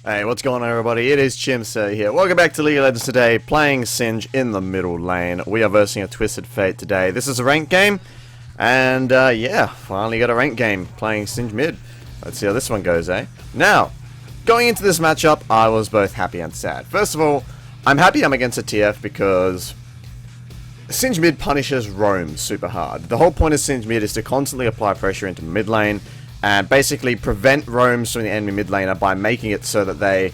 Hey, what's going on everybody? It is Chimsa here. Welcome back to League of Legends today, playing Singed in the middle lane. We are versing a Twisted Fate today. This is a ranked game, and yeah, finally got a ranked game playing Singed mid. Let's see how this one goes, eh? Now, going into this matchup, I was both happy and sad. First of all, I'm happy I'm against a TF because Singed mid punishes roam super hard. The whole point of Singed mid is to constantly apply pressure into mid lane, and basically prevent roams from the enemy mid laner by making it so that they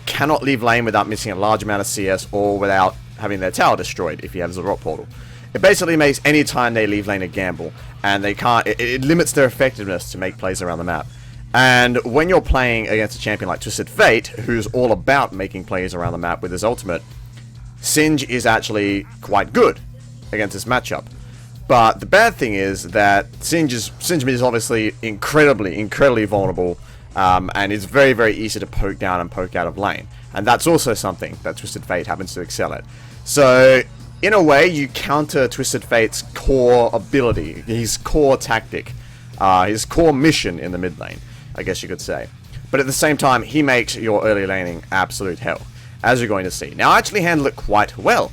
cannot leave lane without missing a large amount of CS or without having their tower destroyed if he has a rock portal. It basically makes any time they leave lane a gamble, and they can't. It limits their effectiveness to make plays around the map. And when you're playing against a champion like Twisted Fate, who's all about making plays around the map with his ultimate, Singed is actually quite good against this matchup. But the bad thing is that Singed mid is obviously incredibly vulnerable, and it's very easy to poke down and poke out of lane. And that's also something that Twisted Fate happens to excel at. So, in a way, you counter Twisted Fate's core ability, his core tactic, his core mission in the mid lane, I guess you could say. But at the same time, he makes your early laning absolute hell, as you're going to see. Now, I actually handle it quite well.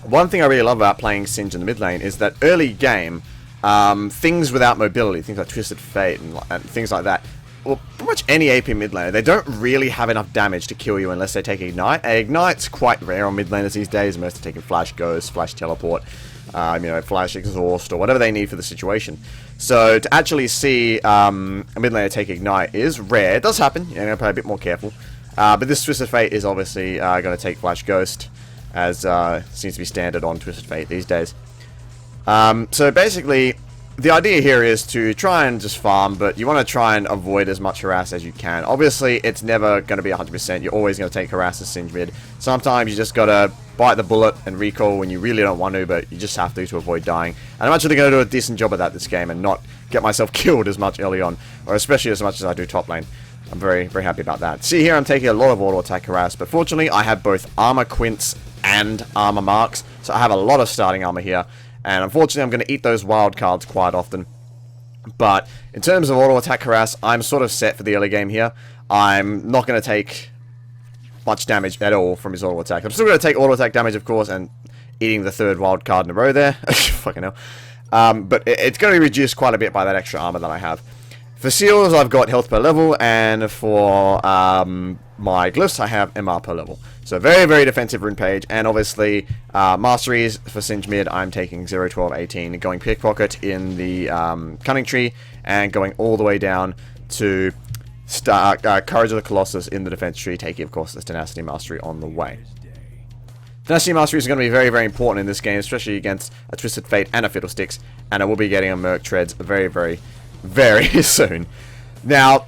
One thing I really love about playing Singed in the mid lane is that early game, things without mobility, things like Twisted Fate and things like that, well, pretty much any AP mid laner, they don't really have enough damage to kill you unless they take Ignite. And Ignite's quite rare on mid laners these days. Most are taking Flash Ghost, Flash Teleport, Flash Exhaust, or whatever they need for the situation. So to actually see a mid laner take Ignite is rare. It does happen, you're going to play a bit more careful. But this Twisted Fate is obviously going to take Flash Ghost, as seems to be standard on Twisted Fate these days. So basically, the idea here is to try and just farm, but you want to try and avoid as much harass as you can. Obviously, it's never going to be 100%. You're always going to take harass as Singed mid. Sometimes you just got to bite the bullet and recall when you really don't want to, but you just have to avoid dying. And I'm actually going to do a decent job of that this game and not get myself killed as much early on, or especially as much as I do top lane. I'm very happy about that. See here, I'm taking a lot of auto attack harass, but fortunately I have both armor quints and armor marks, so I have a lot of starting armor here, and unfortunately I'm going to eat those wild cards quite often. But in terms of auto attack harass, I'm sort of set for the early game here. I'm not going to take much damage at all from his auto attack. I'm still going to take auto attack damage, of course, and eating the third wild card in a row there. Fucking hell. But it's going to be reduced quite a bit by that extra armor that I have. For seals, I've got health per level, and for my glyphs, I have MR per level. So very defensive rune page, and obviously masteries for Singed mid, I'm taking 0, 12, 18, going Pickpocket in the Cunning Tree, and going all the way down to Courage of the Colossus in the defense tree, taking of course this Tenacity Mastery on the way. Tenacity Mastery is going to be very important in this game, especially against a Twisted Fate and a Fiddlesticks, and I will be getting a Merc Treads very soon. Now,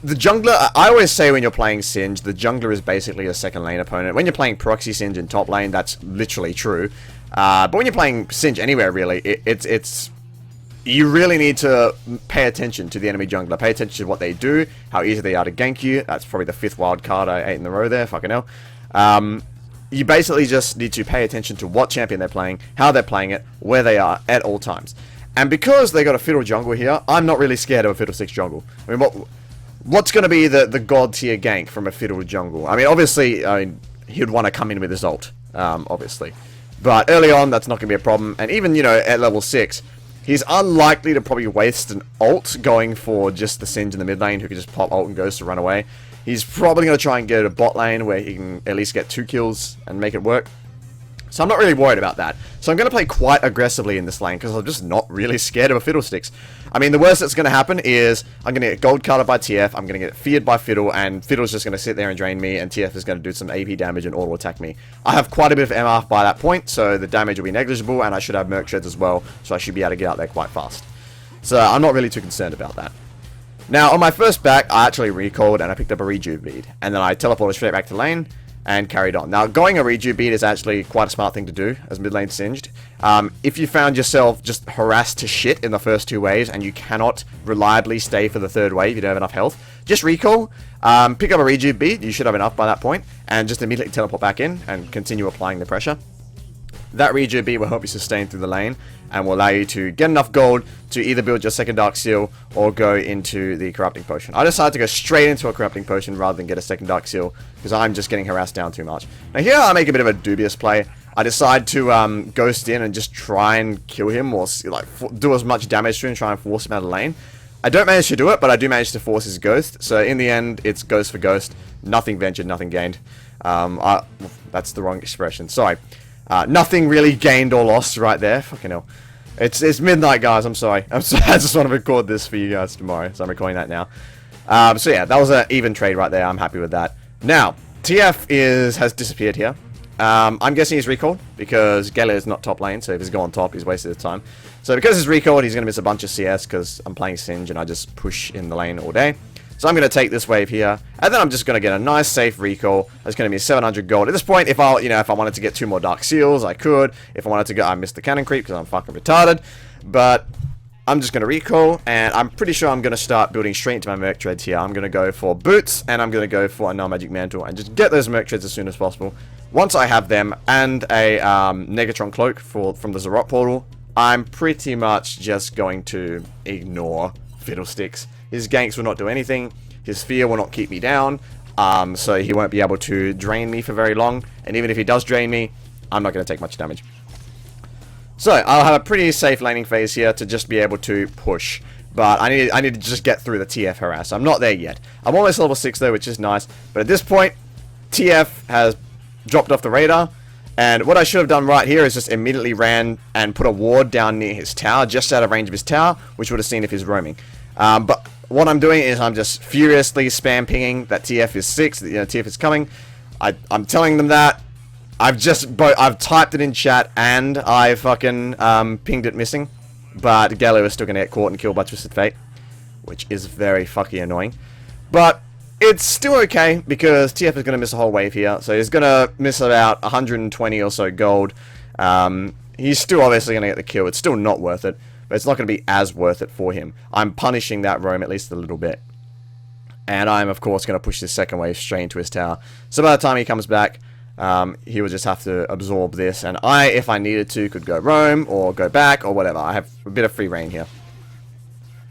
the jungler, I always say when you're playing Singed, the jungler is basically a second lane opponent. When you're playing Proxy Singed in top lane, that's literally true. But when you're playing Singed anywhere, really, it's you really need to pay attention to the enemy jungler. Pay attention to what they do, how easy they are to gank you. That's probably the 5th wild card I ate in a row there, fucking hell. You basically just need to pay attention to what champion they're playing, how they're playing it, where they are at all times. And because they got a Fiddle jungle here, I'm not really scared of a Fiddlesticks jungle. I mean, what's going to be the god tier gank from a Fiddle jungle? I mean, obviously, he'd want to come in with his ult, obviously. But early on, that's not going to be a problem. And even, at level 6, he's unlikely to probably waste an ult going for just the Singed in the mid lane who can just pop ult and goes to run away. He's probably going to try and get a bot lane where he can at least get 2 kills and make it work. So I'm not really worried about that. So I'm going to play quite aggressively in this lane because I'm just not really scared of a Fiddlesticks. I mean, the worst that's going to happen is I'm going to get gold carded by TF, I'm going to get feared by Fiddle, and Fiddle's just going to sit there and drain me, and TF is going to do some AP damage and auto attack me. I have quite a bit of MR by that point, so the damage will be negligible, and I should have Merc Treads as well, so I should be able to get out there quite fast. So I'm not really too concerned about that. Now, on my first back, I actually recalled and I picked up a Rejuve bead, and then I teleported straight back to lane and carried on. Now, going a Rejuve bead is actually quite a smart thing to do as mid lane Singed. If you found yourself just harassed to shit in the first 2 waves and you cannot reliably stay for the 3rd wave, you don't have enough health, just recall, pick up a Rejuve bead, you should have enough by that point, and just immediately teleport back in and continue applying the pressure. That Riju B will help you sustain through the lane and will allow you to get enough gold to either build your second Dark Seal or go into the Corrupting Potion. I decided to go straight into a Corrupting Potion rather than get a second Dark Seal because I'm just getting harassed down too much. Now here I make a bit of a dubious play. I decide to ghost in and just try and kill him or like do as much damage to him and try and force him out of the lane. I don't manage to do it, but I do manage to force his ghost. So in the end, it's ghost for ghost. Nothing ventured, nothing gained. That's the wrong expression. Sorry. Nothing really gained or lost right there. Fucking hell. It's midnight, guys. I'm sorry. I just want to record this for you guys tomorrow, so I'm recording that now. So yeah, that was an even trade right there. I'm happy with that. Now, TF has disappeared here. I'm guessing he's recalled because Gela is not top lane, so if he's going top, he's wasted his time. So because he's recalled, he's going to miss a bunch of CS because I'm playing Singe and I just push in the lane all day. So I'm going to take this wave here, and then I'm just going to get a nice safe recall. That's going to be 700 gold. At this point, if I wanted to get 2 more Dark Seals, I could. If I wanted to go, I missed the cannon creep because I'm fucking retarded. But I'm just going to recall, and I'm pretty sure I'm going to start building straight into my Merc Treads here. I'm going to go for boots, and I'm going to go for a Null Magic Mantle, and just get those Merc Treads as soon as possible. Once I have them, and a Negatron Cloak from the Zarot Portal, I'm pretty much just going to ignore Fiddlesticks. His ganks will not do anything. His fear will not keep me down. So he won't be able to drain me for very long. And even if he does drain me, I'm not going to take much damage. So I'll have a pretty safe laning phase here to just be able to push. But I need to just get through the TF harass. I'm not there yet. I'm almost level 6 though, which is nice. But at this point, TF has dropped off the radar. And what I should have done right here is just immediately ran and put a ward down near his tower, just out of range of his tower, which would have seen if he's roaming. But what I'm doing is I'm just furiously spam pinging that TF is 6, that TF is coming. I'm telling them that. I've typed it in chat and I fucking pinged it missing. But Gallo is still going to get caught and killed by Twisted Fate, which is very fucking annoying. But it's still okay because TF is going to miss a whole wave here. So he's going to miss about 120 or so gold. He's still obviously going to get the kill. It's still not worth it. But it's not going to be as worth it for him. I'm punishing that roam at least a little bit. And I'm, of course, going to push this second wave straight into his tower. So by the time he comes back, he will just have to absorb this. And I, if I needed to, could go roam or go back or whatever. I have a bit of free reign here.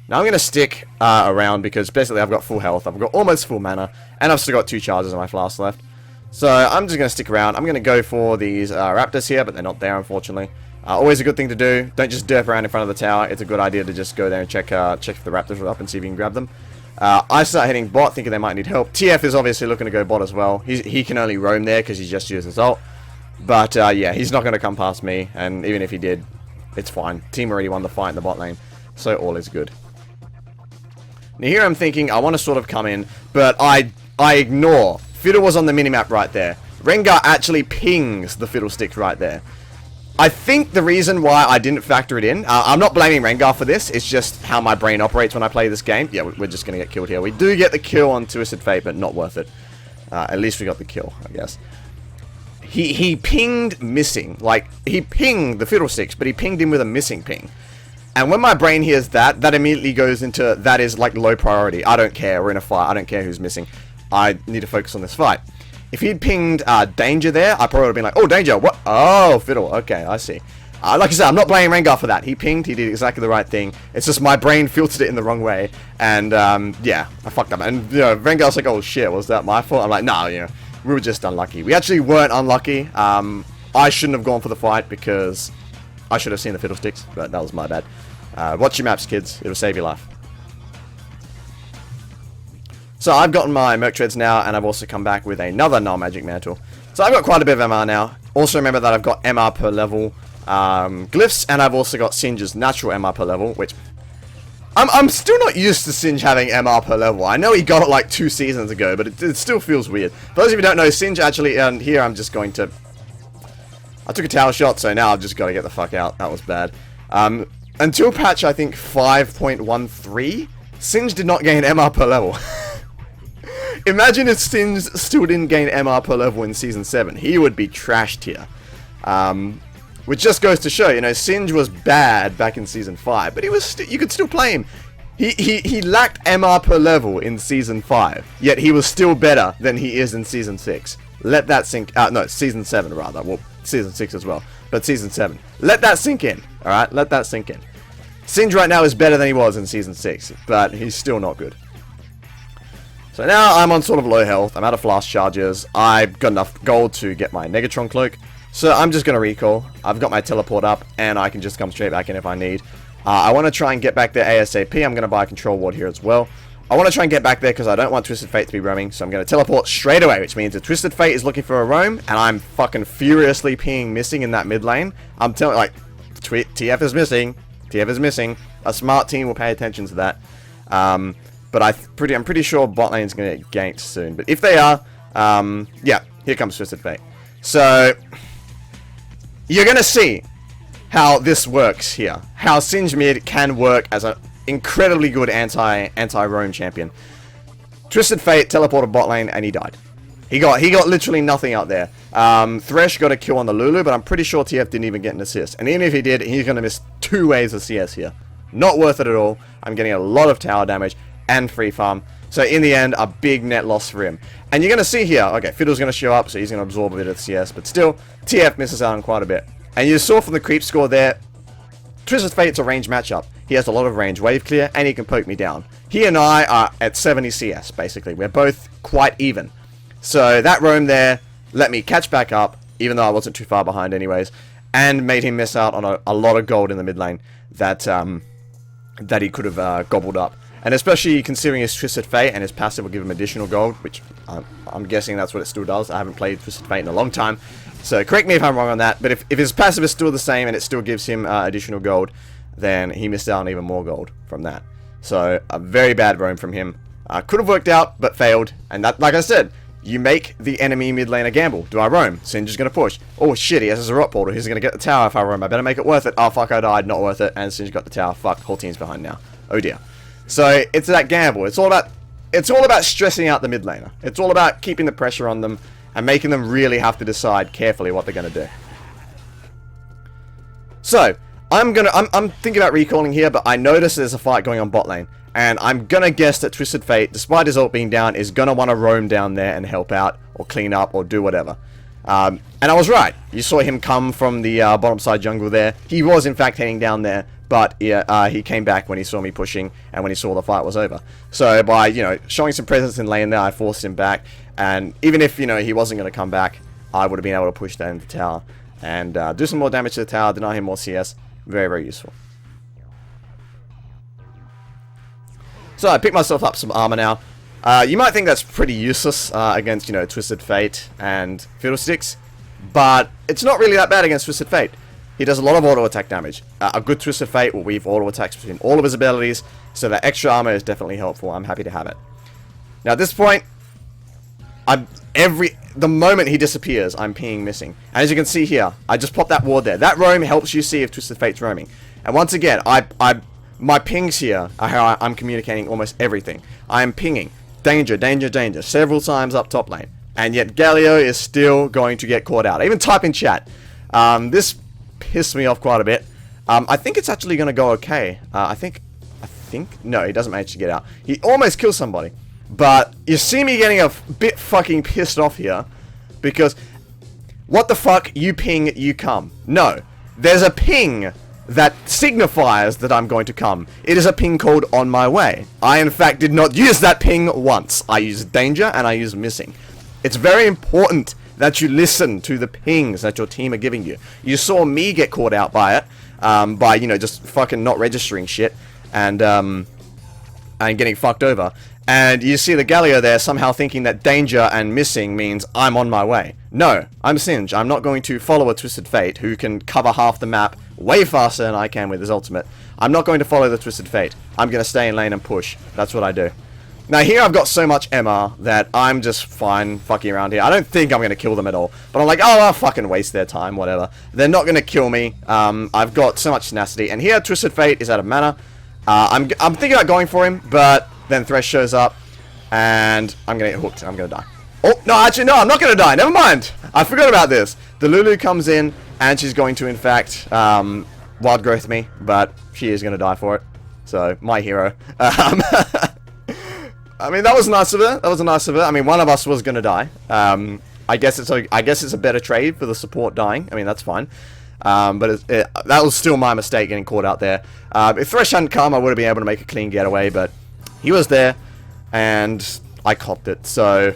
Now I'm going to stick around because basically I've got full health. I've got almost full mana. And I've still got 2 charges on my flask left. So I'm just going to stick around. I'm going to go for these raptors here, but they're not there, unfortunately. Always a good thing to do. Don't just derp around in front of the tower. It's a good idea to just go there and check if the raptors are up and see if you can grab them. I start heading bot, thinking they might need help. TF is obviously looking to go bot as well. He can only roam there because he's just used his ult. But yeah, he's not going to come past me. And even if he did, it's fine. Team already won the fight in the bot lane. So all is good. Now here I'm thinking I want to sort of come in, but I ignore. Fiddle was on the minimap right there. Rengar actually pings the Fiddlestick right there. I think the reason why I didn't factor it in, I'm not blaming Rengar for this, it's just how my brain operates when I play this game. Yeah, we're just going to get killed here. We do get the kill on Twisted Fate, but not worth it. At least we got the kill, I guess. He pinged missing. Like, he pinged the Fiddlesticks, but he pinged him with a missing ping. And when my brain hears that, that immediately goes into, that is like low priority. I don't care, we're in a fight, I don't care who's missing. I need to focus on this fight. If he'd pinged Danger there, I probably would have been like, oh, Danger, what? Oh, Fiddle, okay, I see. Like I said, I'm not blaming Rengar for that. He pinged, he did exactly the right thing. It's just my brain filtered it in the wrong way. And, yeah, I fucked up. And, Rengar's like, oh, shit, was that my fault? I'm like, no, we were just unlucky. We actually weren't unlucky. I shouldn't have gone for the fight because I should have seen the Fiddlesticks, but that was my bad. Watch your maps, kids. It'll save your life. So I've gotten my Merc Treads now, and I've also come back with another Null Magic Mantle. So I've got quite a bit of MR now. Also remember that I've got MR per level glyphs, and I've also got Singe's natural MR per level, which I'm still not used to Singe having MR per level. I know he got it like 2 seasons ago, but it still feels weird. For those of you who don't know, Singe actually, and here I'm just going to... I took a tower shot, so now I've just got to get the fuck out. That was bad. Until patch, I think, 5.13, Singe did not gain MR per level. Imagine if Singe still didn't gain MR per level in Season 7. He would be trashed here. Which just goes to show, Singe was bad back in Season 5, but he was you could still play him. He lacked MR per level in Season 5, yet he was still better than he is in Season 6. Let that sink... no, Season 7, rather. Well, Season 6 as well. but Season 7. Let that sink in, alright? Let that sink in. Singe right now is better than he was in Season 6, but he's still not good. So now I'm on sort of low health. I'm out of flash charges. I've got enough gold to get my Negatron cloak. So I'm just going to recall. I've got my teleport up, and I can just come straight back in if I need. I want to try and get back there ASAP. I'm going to buy a control ward here as well. I want to try and get back there because I don't want Twisted Fate to be roaming. So I'm going to teleport straight away, which means if Twisted Fate is looking for a roam, and I'm fucking furiously peeing missing in that mid lane, I'm telling, like, TF is missing. TF is missing. A smart team will pay attention to that. But I'm pretty sure bot lane's going to get ganked soon. But if they are, yeah, here comes Twisted Fate. So, you're going to see how this works here. How Singe mid can work as an incredibly good anti-roam champion. Twisted Fate teleported bot lane and he died. He got literally nothing out there. Thresh got a kill on the Lulu, but I'm pretty sure TF didn't even get an assist. And even if he did, he's going to miss 2 waves of CS here. Not worth it at all. I'm getting a lot of tower damage and free farm. So in the end, a big net loss for him. And you're going to see here, okay, Fiddle's going to show up, so he's going to absorb a bit of CS. But still, TF misses out on quite a bit. And you saw from the creep score there, Twisted Fate's a range matchup. He has a lot of range wave clear, and he can poke me down. He and I are at 70 CS, basically. We're both quite even. So that roam there let me catch back up, even though I wasn't too far behind anyways, and made him miss out on a lot of gold in the mid lane that he could have gobbled up. And especially considering his Twisted Fate and his passive will give him additional gold, which I'm guessing that's what it still does. I haven't played Twisted Fate in a long time, so correct me if I'm wrong on that. But if his passive is still the same and it still gives him additional gold, then he missed out on even more gold from that. So a very bad roam from him. Could have worked out, but failed. And that, like I said, you make the enemy mid lane a gamble. Do I roam? Singe is going to push. Oh shit, he has a rock portal. He's going to get the tower if I roam. I better make it worth it. Oh fuck, I died. Not worth it. And Singe got the tower. Fuck, whole team's behind now. Oh dear. So it's that gamble. It's all about stressing out the mid laner. It's all about keeping the pressure on them and making them really have to decide carefully what they're going to do. So I'm thinking about recalling here, but I notice there's a fight going on bot lane. And I'm going to guess that Twisted Fate, despite his ult being down, is going to want to roam down there and help out, or clean up, or do whatever. And I was right. You saw him come from the bottom side jungle there. He was, in fact, heading down there, but he came back when he saw me pushing, and when he saw the fight was over. So by, showing some presence in lane there, I forced him back. And even if, he wasn't going to come back, I would have been able to push that into the tower. And do some more damage to the tower, deny him more CS. Very, very useful. So I picked myself up some armor now. You might think that's pretty useless against, Twisted Fate and Fiddlesticks, but it's not really that bad against Twisted Fate. He does a lot of auto attack damage. A good Twisted Fate will weave auto attacks between all of his abilities, so that extra armor is definitely helpful. I'm happy to have it. Now at this point, the moment he disappears, I'm peeing missing. And as you can see here, I just popped that ward there. That roam helps you see if Twisted Fate's roaming. And once again, my pings here are how I'm communicating almost everything. I am pinging danger, danger, danger several times up top lane. And yet Galio is still going to get caught out. I even type in chat. This pissed me off quite a bit. I think it's actually going to go okay. No, he doesn't manage to get out. He almost kills somebody. But you see me getting a bit fucking pissed off here. Because, what the fuck, you ping, you come. No, there's a ping that signifies that I'm going to come. It is a ping called on my way. I in fact did not use that ping once. I used danger and I used missing. It's very important that you listen to the pings that your team are giving you. You saw me get caught out by it, by just fucking not registering shit and getting fucked over. And you see the Galio there somehow thinking that danger and missing means I'm on my way. No, I'm Singe. I'm not going to follow a Twisted Fate who can cover half the map way faster than I can with his ultimate. I'm not going to follow the Twisted Fate. I'm going to stay in lane and push. That's what I do. Now here I've got so much MR that I'm just fine fucking around here. I don't think I'm going to kill them at all. But I'm like, oh, I'll fucking waste their time, whatever. They're not going to kill me. I've got so much tenacity. And here Twisted Fate is out of mana. I'm thinking about going for him, but then Thresh shows up, and I'm going to get hooked, and I'm going to die. Oh, no, actually, no, I'm not going to die. Never mind. I forgot about this. The Lulu comes in, and she's going to, in fact, wild growth me, but she is going to die for it. So, my hero. I mean, that was nice of her. That was nice of her. I mean, one of us was going to die. I guess it's a better trade for the support dying. I mean, that's fine. But that was still my mistake getting caught out there. If Thresh hadn't come, I would have been able to make a clean getaway, but he was there, and I copped it. So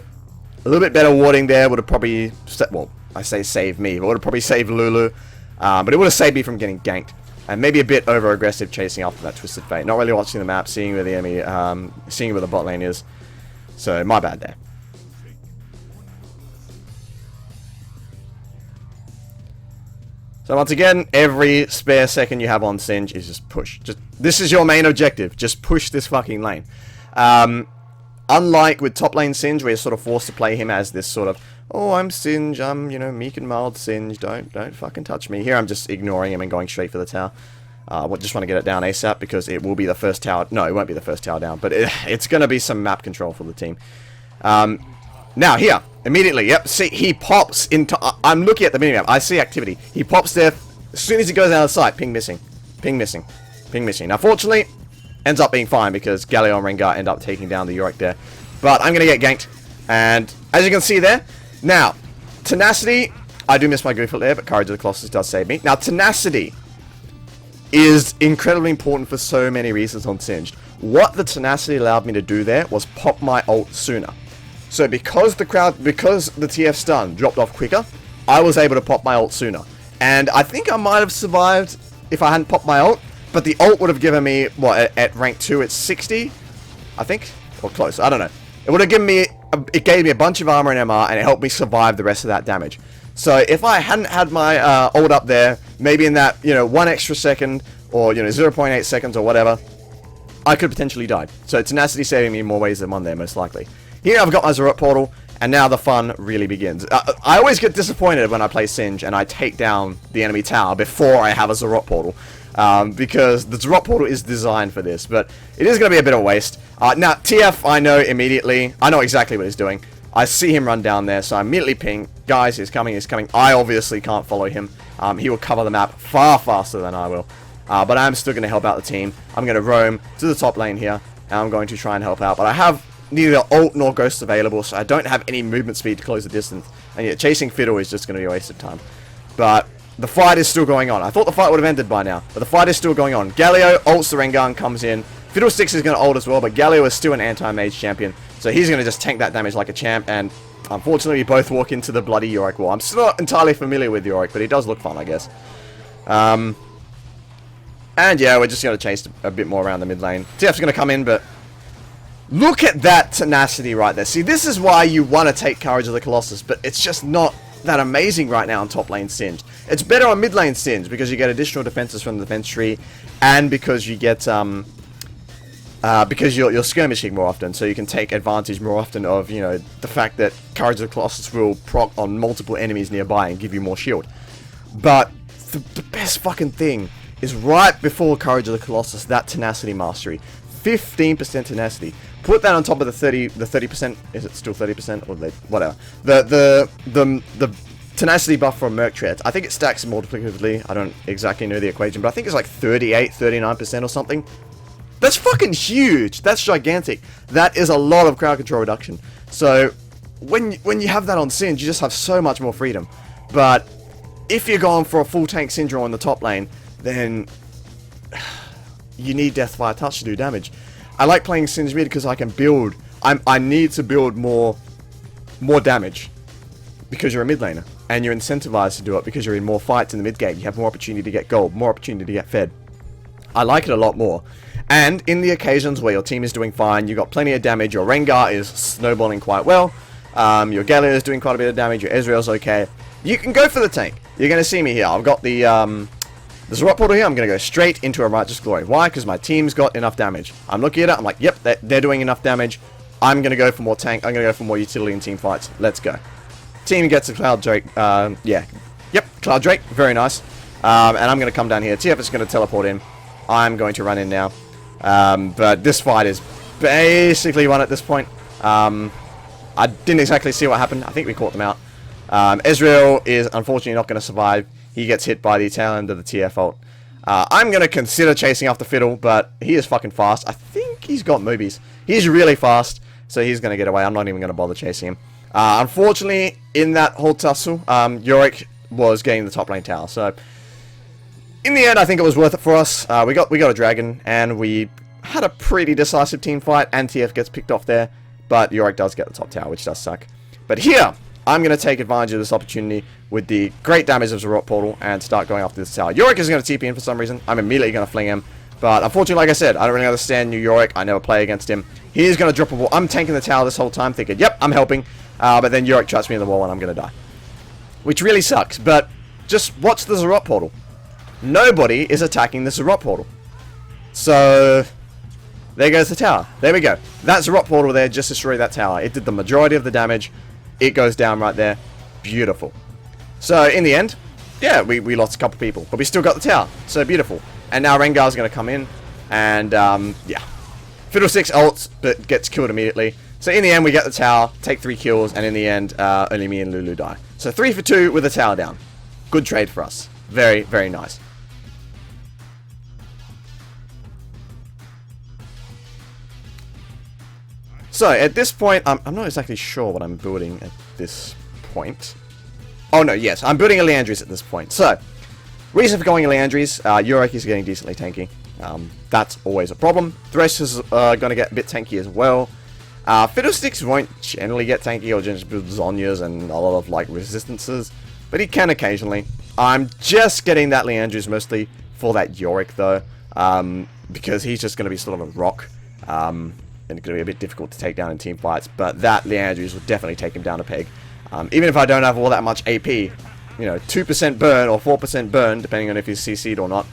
a little bit better warding there would have probably, well, I say saved me, but would have probably saved Lulu. But it would have saved me from getting ganked. And maybe a bit over-aggressive chasing after that Twisted Fate. Not really watching the map, seeing where the enemy, seeing where the bot lane is. So, my bad there. So once again, every spare second you have on Singe is just push. This is your main objective. Just push this fucking lane. Unlike with top lane Singe, where you're sort of forced to play him as this sort of, oh, I'm Singe, I'm, you know, meek and mild Singe, don't fucking touch me. Here I'm just ignoring him and going straight for the tower. Just want to get it down ASAP because it will be the first tower. No, it won't be the first tower down, but it's going to be some map control for the team. Now, here, immediately, yep, see, he pops into, I'm looking at the minimap, I see activity. He pops there, as soon as he goes out of sight, ping missing, ping missing, ping missing. Now, fortunately, ends up being fine because Galio and Rengar end up taking down the Yorick there. But I'm going to get ganked, and as you can see there, now, Tenacity, I do miss my Gooflet there, but Courage of the Colossus does save me. Now, Tenacity is incredibly important for so many reasons on Singed. What the Tenacity allowed me to do there was pop my ult sooner. So because the TF stun dropped off quicker, I was able to pop my ult sooner. And I think I might have survived if I hadn't popped my ult, but the ult would have given me, what, at rank 2 it's 60, I think? Or close, I don't know. It would have given me, it gave me a bunch of armor and MR, and it helped me survive the rest of that damage. So if I hadn't had my ult up there, maybe in that, you know, 1 extra second, or, you know, 0.8 seconds or whatever, I could potentially died. So Tenacity saving me in more ways than one there, most likely. Here I've got my Zarot portal, and now the fun really begins. I always get disappointed when I play Singe and I take down the enemy tower before I have a Zarot portal. Because the Zarot portal is designed for this, but it is going to be a bit of a waste. Now, TF, I know immediately, I know exactly what he's doing. I see him run down there, so I immediately ping, guys, he's coming, he's coming. I obviously can't follow him. He will cover the map far faster than I will. But I'm still going to help out the team. I'm going to roam to the top lane here, and I'm going to try and help out. But I have neither ult nor ghost available, so I don't have any movement speed to close the distance. And yet, chasing Fiddle is just going to be a waste of time. But the fight is still going on. I thought the fight would have ended by now, but the fight is still going on. Galio ults the Rengar and comes in. Fiddlesticks is going to ult as well, but Galio is still an anti-mage champion, so he's going to just tank that damage like a champ, and unfortunately we both walk into the bloody Yorick wall. I'm still not entirely familiar with Yorick, but he does look fun, I guess. And yeah, we're just going to chase a bit more around the mid lane. TF's going to come in, but look at that Tenacity right there. See, this is why you want to take Courage of the Colossus, but it's just not that amazing right now on top lane Singe. It's better on mid lane Singe because you get additional defenses from the defense tree, and because you get because you're skirmishing more often, so you can take advantage more often of, you know, the fact that Courage of the Colossus will proc on multiple enemies nearby and give you more shield. But the best fucking thing is right before Courage of the Colossus, that Tenacity mastery. 15% Tenacity. Put that on top of the 30%, is it still 30%? Or whatever. The Tenacity buff from Merc Treads. I think it stacks multiplicatively. I don't exactly know the equation, but I think it's like 38, 39% or something. That's fucking huge. That's gigantic. That is a lot of crowd control reduction. So when you have that on Singe, you just have so much more freedom. But if you're going for a full tank Syndra on the top lane, then you need Deathfire Touch to do damage. I like playing Singe mid because I can build. I need to build more damage because you're a mid laner, and you're incentivized to do it because you're in more fights in the mid game. You have more opportunity to get gold, more opportunity to get fed. I like it a lot more. And in the occasions where your team is doing fine, you've got plenty of damage, your Rengar is snowballing quite well, your Galio is doing quite a bit of damage, your Ezreal's okay, you can go for the tank. You're going to see me here. I've got the Zarot portal here. I'm going to go straight into a Righteous Glory. Why? Because my team's got enough damage. I'm looking at it, I'm like, yep, they're doing enough damage. I'm going to go for more tank, I'm going to go for more utility in team fights. Let's go. Team gets a Cloud Drake, yeah. Yep, Cloud Drake, very nice. And I'm going to come down here. TF is going to teleport in. I'm going to run in now. But this fight is basically won at this point. I didn't exactly see what happened. I think we caught them out. Ezreal is unfortunately not going to survive. He gets hit by the tail end of the TF ult. I'm going to consider chasing after Fiddle, but he is fucking fast. I think he's got movies. He's really fast, so he's going to get away. I'm not even going to bother chasing him. Unfortunately, in that whole tussle, Yorick was getting the top lane tower, so In the end, I think it was worth it for us. We got a dragon, and we had a pretty decisive team fight, and TF gets picked off there, but Yorick does get the top tower, which does suck. But here, I'm going to take advantage of this opportunity with the great damage of Zarot Portal and start going after this tower. Yorick is going to TP in for some reason. I'm immediately going to fling him, but unfortunately, like I said, I don't really understand new Yorick. I never play against him. He is going to drop a wall. I'm tanking the tower this whole time, thinking, yep, I'm helping, but then Yorick traps me in the wall, and I'm going to die. Which really sucks, but just watch the Zarot Portal. Nobody is attacking the Zarot Portal. So, there goes the tower. There we go. That Zarot Portal there just destroyed that tower. It did the majority of the damage. It goes down right there. Beautiful. So, in the end, yeah, we lost a couple people. But we still got the tower. So, beautiful. And now Rengar's going to come in. And, yeah. Fiddlesticks ults, but gets killed immediately. So, in the end, we get the tower, take 3 kills, and in the end, only me and Lulu die. So, 3 for 2 with the tower down. Good trade for us. Very, very nice. So, at this point, I'm not exactly sure what I'm building at this point. Oh, no, yes, I'm building a Liandry's at this point. So, reason for going a Liandry's, Yorick is getting decently tanky. That's always a problem. Thresh is going to get a bit tanky as well. Fiddlesticks won't generally get tanky, or just build Zhonya's and a lot of, like, resistances. But he can occasionally. I'm just getting that Liandry's mostly for that Yorick, though. Because he's just going to be sort of a rock. And it's going to be a bit difficult to take down in team fights, but that Liandry's will definitely take him down a peg. Even if I don't have all that much AP, you know, 2% burn or 4% burn, depending on if he's CC'd or not,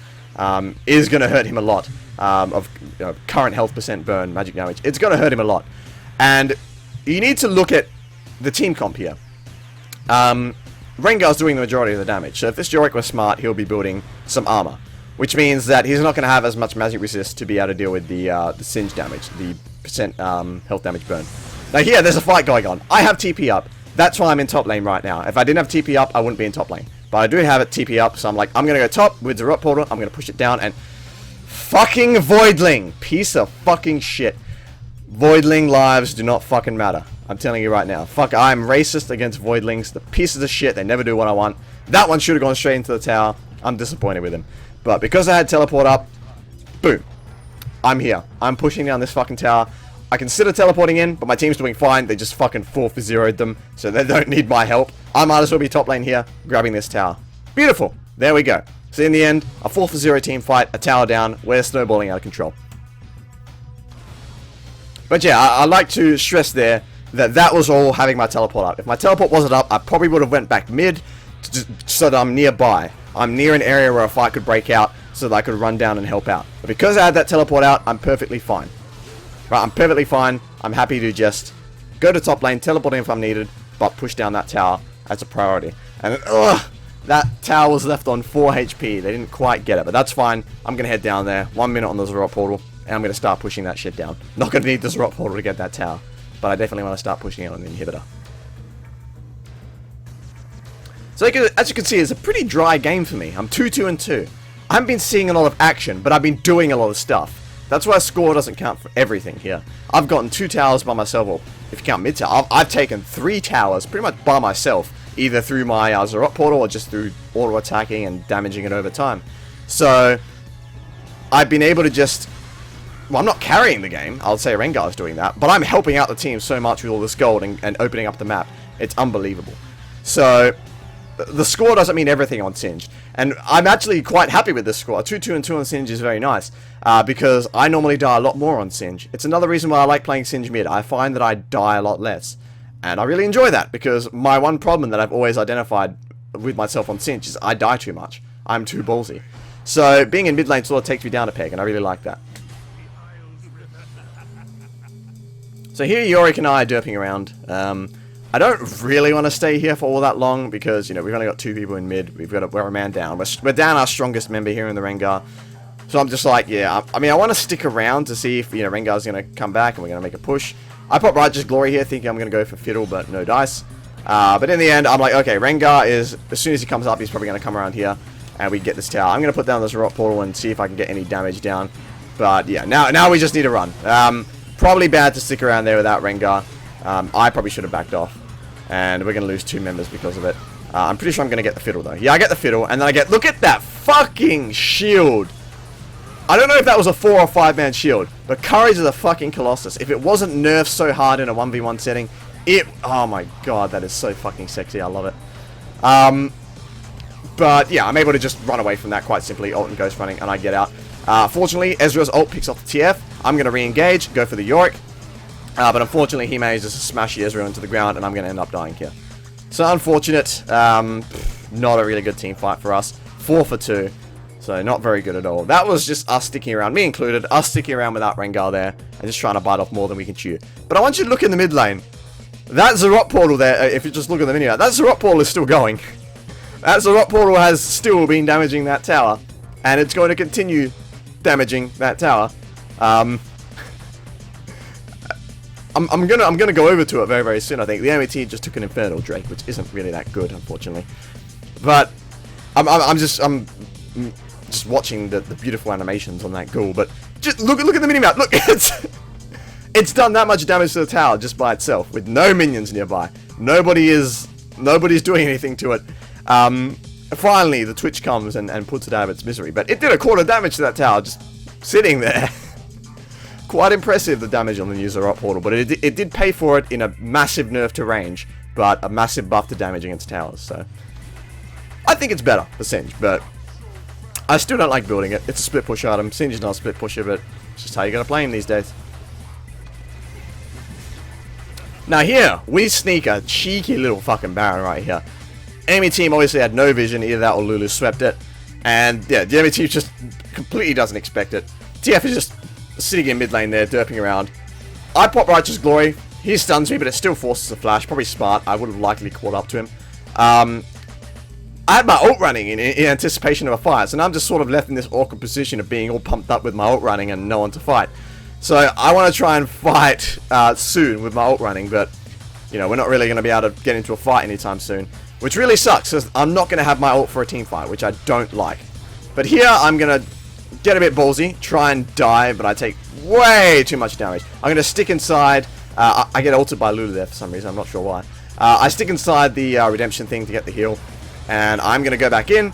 is going to hurt him a lot of current health percent burn, magic damage. It's going to hurt him a lot. And you need to look at the team comp here. Rengar's doing the majority of the damage, so if this Yorick was smart, he'll be building some armor. Which means that he's not going to have as much magic resist to be able to deal with the Singe damage, the percent health damage burn. Now here, there's a fight going on. I have TP up. That's why I'm in top lane right now. If I didn't have TP up, I wouldn't be in top lane. But I do have it TP up, so I'm like, I'm going to go top with the Zarot Portal. I'm going to push it down, and fucking Voidling. Piece of fucking shit. Voidling lives do not fucking matter. I'm telling you right now. Fuck, I'm racist against Voidlings. The pieces of shit, they never do what I want. That one should have gone straight into the tower. I'm disappointed with him. But because I had teleport up, boom. I'm here. I'm pushing down this fucking tower. I consider teleporting in, but my team's doing fine. They just fucking 4-for-0'd them, so they don't need my help. I might as well be top lane here, grabbing this tower. Beautiful. There we go. So in the end, a 4-for-0 team fight, a tower down, we're snowballing out of control. But yeah, I like to stress there that that was all having my teleport up. If my teleport wasn't up, I probably would have went back mid so that I'm nearby. I'm near an area where a fight could break out so that I could run down and help out. But because I had that teleport out, I'm perfectly fine. Right, I'm perfectly fine. I'm happy to just go to top lane, teleport in if I'm needed, but push down that tower as a priority. And then, that tower was left on 4 HP. They didn't quite get it, but that's fine. I'm going to head down there, 1 minute on the Zarot Portal, and I'm going to start pushing that shit down. Not going to need the Zarot Portal to get that tower, but I definitely want to start pushing it on the inhibitor. So as you can see, it's a pretty dry game for me. I'm 2-2-2. I haven't been seeing a lot of action, but I've been doing a lot of stuff. That's why score doesn't count for everything here. I've gotten 2 towers by myself, or if you count mid tower, I've taken 3 towers pretty much by myself, either through my Zarot Portal or just through auto attacking and damaging it over time. So I've been able to just, well, I'm not carrying the game. I'll say Rengar's doing that, but I'm helping out the team so much with all this gold and opening up the map. It's unbelievable. So the score doesn't mean everything on Singed. And I'm actually quite happy with this score. 2-2-2 on Singed is very nice. Because I normally die a lot more on Singed. It's another reason why I like playing Singed mid. I find that I die a lot less. And I really enjoy that. Because my one problem that I've always identified with myself on Singed is I die too much. I'm too ballsy. So being in mid lane sort of takes me down a peg. And I really like that. So here Yorick and I are derping around. I don't really want to stay here for all that long because, you know, we've only got 2 people in mid. We're a man down. We're down our strongest member here in the Rengar. So I'm just like, yeah, I mean, I want to stick around to see if, you know, Rengar's going to come back and we're going to make a push. I put Righteous Glory here thinking I'm going to go for Fiddle, but no dice. But in the end, I'm like, okay, Rengar is, as soon as he comes up, he's probably going to come around here and we get this tower. I'm going to put down this Zarot Portal and see if I can get any damage down. But yeah, now we just need to run. Probably bad to stick around there without Rengar. I probably should have backed off. And we're going to lose 2 members because of it. I'm pretty sure I'm going to get the fiddle, though. Yeah, I get the fiddle, and then I get... Look at that fucking shield! I don't know if that was a 4 or 5 man shield, but Courage is a fucking Colossus. If it wasn't nerfed so hard in a 1v1 setting, it... Oh my god, that is so fucking sexy. I love it. But yeah, I'm able to just run away from that quite simply. Ult and Ghost running, and I get out. Fortunately, Ezreal's ult picks off the TF. I'm going to re-engage, go for the Yorick. But unfortunately, he manages to smash the Ezreal into the ground, and I'm going to end up dying here. So unfortunate. Not a really good team fight for us. 4 for 2. So not very good at all. That was just us sticking around, me included, us sticking around without Rengar there, and just trying to bite off more than we can chew. But I want you to look in the mid lane. That Zarot portal there, if you just look at the menu, that Zarot portal is still going. That Zarot portal has still been damaging that tower, and it's going to continue damaging that tower. I'm gonna go over to it very, very soon. I think the MAT just took an Infernal Drake, which isn't really that good, unfortunately. But I'm just watching the beautiful animations on that ghoul. But just look at the minimap. Look, it's done that much damage to the tower just by itself with no minions nearby. Nobody's doing anything to it. Finally, the Twitch comes and puts it out of its misery. But it did a quarter damage to that tower just sitting there. Quite impressive, the damage on the new Zarot portal, but it did pay for it in a massive nerf to range, but a massive buff to damage against towers, so... I think it's better for Singe, but I still don't like building it. It's a split push item. Singe is not a split pusher, but it's just how you gotta play him these days. Now here, we sneak a cheeky little fucking Baron right here. Enemy team obviously had no vision, either that or Lulu swept it. And yeah, the enemy team just completely doesn't expect it. TF is just sitting in mid lane there, derping around. I pop Righteous Glory. He stuns me, but it still forces a flash. Probably smart. I would have likely caught up to him. I had my ult running in anticipation of a fight, so now I'm just sort of left in this awkward position of being all pumped up with my ult running and no one to fight. So I want to try and fight soon with my ult running, but you know, we're not really going to be able to get into a fight anytime soon, which really sucks, because I'm not going to have my ult for a team fight, which I don't like. But here, I'm going to get a bit ballsy, try and die, but I take way too much damage. I'm going to stick inside. I get ulted by Lulu there for some reason, I'm not sure why. I stick inside the redemption thing to get the heal, and I'm going to go back in.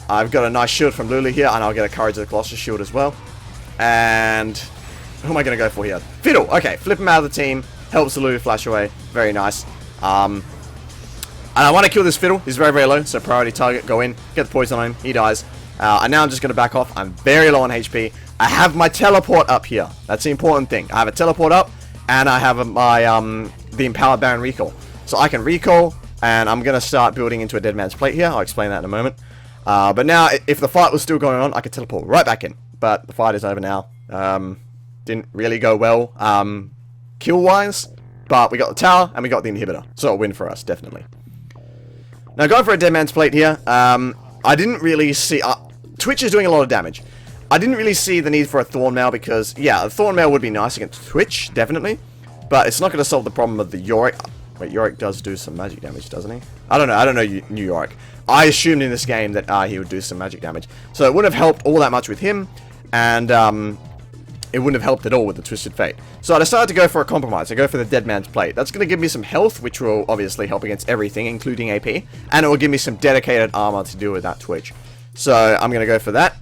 I've got a nice shield from Lulu here, and I'll get a Courage of the Colossus shield as well. And who am I going to go for here? Fiddle! Okay, flip him out of the team, helps the Lulu flash away. Very nice. And I want to kill this Fiddle. He's very, very low, so priority target, go in, get the poison on him, he dies. And now I'm just going to back off. I'm very low on HP. I have my teleport up here. That's the important thing. I have a teleport up, and I have my the Empowered Baron recall. So I can recall, and I'm going to start building into a Dead Man's Plate here. I'll explain that in a moment. But now, if the fight was still going on, I could teleport right back in. But the fight is over now. Didn't really go well kill-wise, but we got the tower, and we got the inhibitor. So a win for us, definitely. Now, going for a Dead Man's Plate here. I didn't really see... Twitch is doing a lot of damage. I didn't really see the need for a Thornmail because, yeah, a Thornmail would be nice against Twitch, definitely. But it's not going to solve the problem of the Yorick. Wait, Yorick does do some magic damage, doesn't he? I don't know New Yorick. I assumed in this game that he would do some magic damage. So it wouldn't have helped all that much with him, and it wouldn't have helped at all with the Twisted Fate. So I decided to go for a compromise. I go for the Dead Man's Plate. That's going to give me some health, which will obviously help against everything, including AP. And it will give me some dedicated armor to deal with that Twitch. So I'm going to go for that.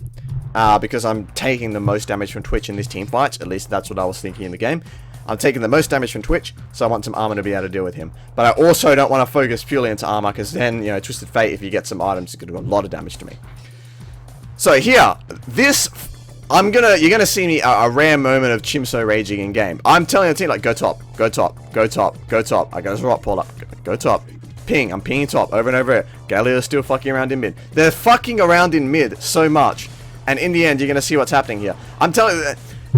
Because I'm taking the most damage from Twitch in this team fight. At least that's what I was thinking in the game. I'm taking the most damage from Twitch, so I want some armor to be able to deal with him. But I also don't want to focus purely into armor, because then, you know, Twisted Fate, if you get some items, it's going to do a lot of damage to me. So here, you're gonna see me a rare moment of Chimso raging in game. I'm telling the team, like, go top, go top, go top, go top. I got his rock pull up, go top. Ping, I'm pinging top over and over. Galio's still fucking around in mid. They're fucking around in mid so much. And in the end, you're gonna see what's happening here. I'm telling you,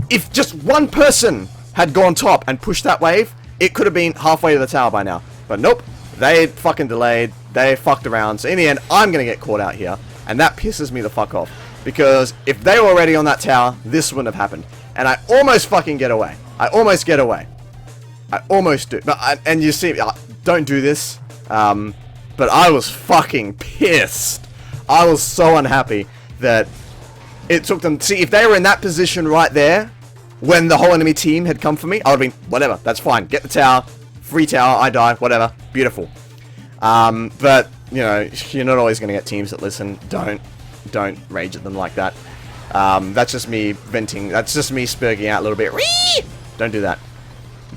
if just one person had gone top and pushed that wave, it could have been halfway to the tower by now. But nope, they fucking delayed. They fucked around. So in the end, I'm gonna get caught out here. And that pisses me the fuck off. Because if they were already on that tower, this wouldn't have happened. And I almost fucking get away. I almost get away. I almost do. But and you see, don't do this. But I was fucking pissed. I was so unhappy that it took them... See, if they were in that position right there, when the whole enemy team had come for me, I would have been, whatever, that's fine. Get the tower, free tower, I die, whatever. Beautiful. But you know, you're not always going to get teams that listen. Don't rage at them like that. That's just me venting. That's just me spurging out a little bit. Whee! Don't do that.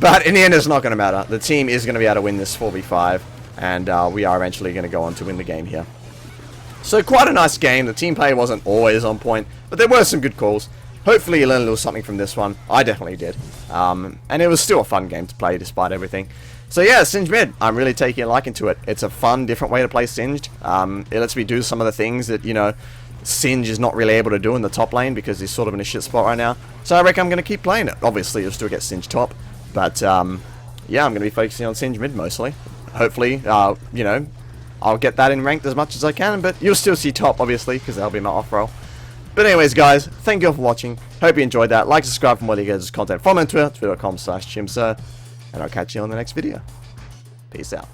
But in the end, it's not going to matter. The team is going to be able to win this 4v5, and we are eventually going to go on to win the game here. So quite a nice game. The team play wasn't always on point, but there were some good calls. Hopefully you learned a little something from this one. I definitely did. And it was still a fun game to play despite everything. So yeah, Singed Mid. I'm really taking a liking to it. It's a fun, different way to play Singed. It lets me do some of the things that, you know, Singe is not really able to do in the top lane because he's sort of in a shit spot right now. So I reckon I'm going to keep playing it. Obviously, you'll still get Singe top. But, yeah, I'm going to be focusing on Singe Mid mostly. Hopefully, you know, I'll get that in ranked as much as I can. But you'll still see top, obviously, because that'll be my off-roll. But anyways, guys, thank you all for watching. Hope you enjoyed that. Like, subscribe for more League of Legends content. Follow me on Twitter, twitter.com/chimsir. And I'll catch you on the next video. Peace out.